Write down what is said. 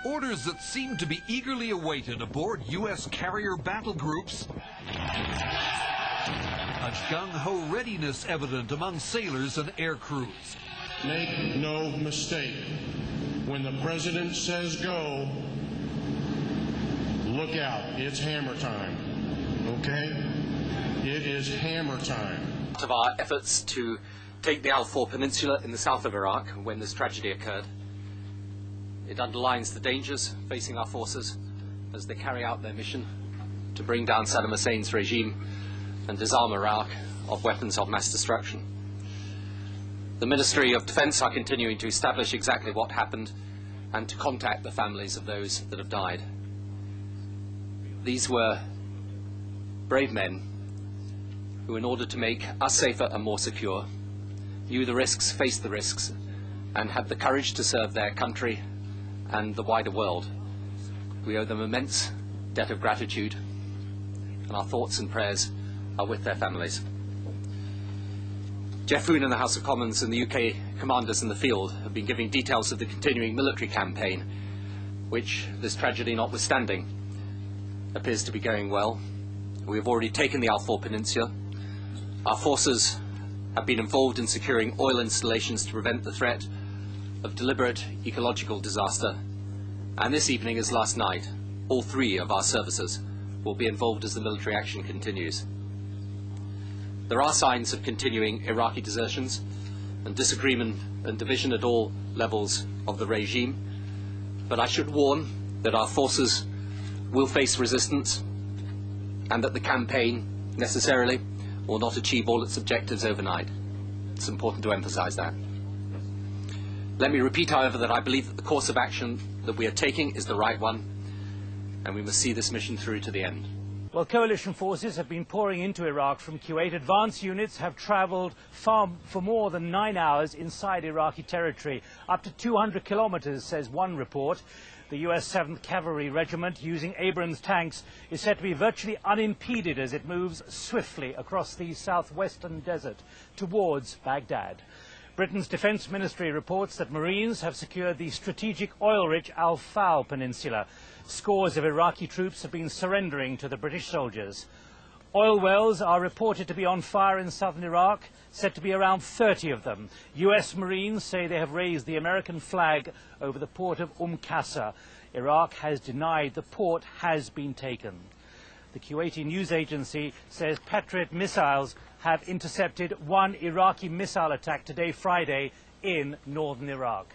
Orders that seem to be eagerly awaited aboard U.S. carrier battle groups. A gung-ho readiness evident among sailors and air crews. Make no mistake. When the president says go, look out. It's hammer time. Okay? It is hammer time. Of our efforts to take the Al-Faw Peninsula in the south of Iraq when this tragedy occurred. It underlines the dangers facing our forces as they carry out their mission to bring down Saddam Hussein's regime and disarm Iraq of weapons of mass destruction. The Ministry of Defense are continuing to establish exactly what happened and to contact the families of those that have died. These were brave men who, in order to make us safer and more secure, knew the risks, faced the risks, and had the courage to serve their country and the wider world. We owe them an immense debt of gratitude, and our thoughts and prayers are with their families. Jeff Foon in the House of Commons and the UK commanders in the field have been giving details of the continuing military campaign, which, this tragedy notwithstanding, appears to be going well. We have already taken the Al-Faw Peninsula. Our forces have been involved in securing oil installations to prevent the threat of deliberate ecological disaster. And this evening, as last night, all three of our services will be involved as the military action continues. There are signs of continuing Iraqi desertions and disagreement and division at all levels of the regime, but I should warn that our forces will face resistance and that the campaign necessarily will not achieve all its objectives overnight. It's important to emphasize that. Let me repeat, however, that I believe that the course of action that we are taking is the right one, and we must see this mission through to the end. Well, coalition forces have been pouring into Iraq from Kuwait. Advance units have travelled for more than 9 hours inside Iraqi territory, up to 200 kilometres, says one report. The US 7th Cavalry Regiment, using Abrams tanks, is said to be virtually unimpeded as it moves swiftly across the southwestern desert towards Baghdad. Britain's Defence Ministry reports that Marines have secured the strategic oil-rich Al-Faw Peninsula. Scores of Iraqi troops have been surrendering to the British soldiers. Oil wells are reported to be on fire in southern Iraq, said to be around 30 of them. US Marines say they have raised the American flag over the port of Qasr. Iraq has denied the port has been taken. The Kuwaiti news agency says Patriot missiles have intercepted one Iraqi missile attack today, Friday, in northern Iraq.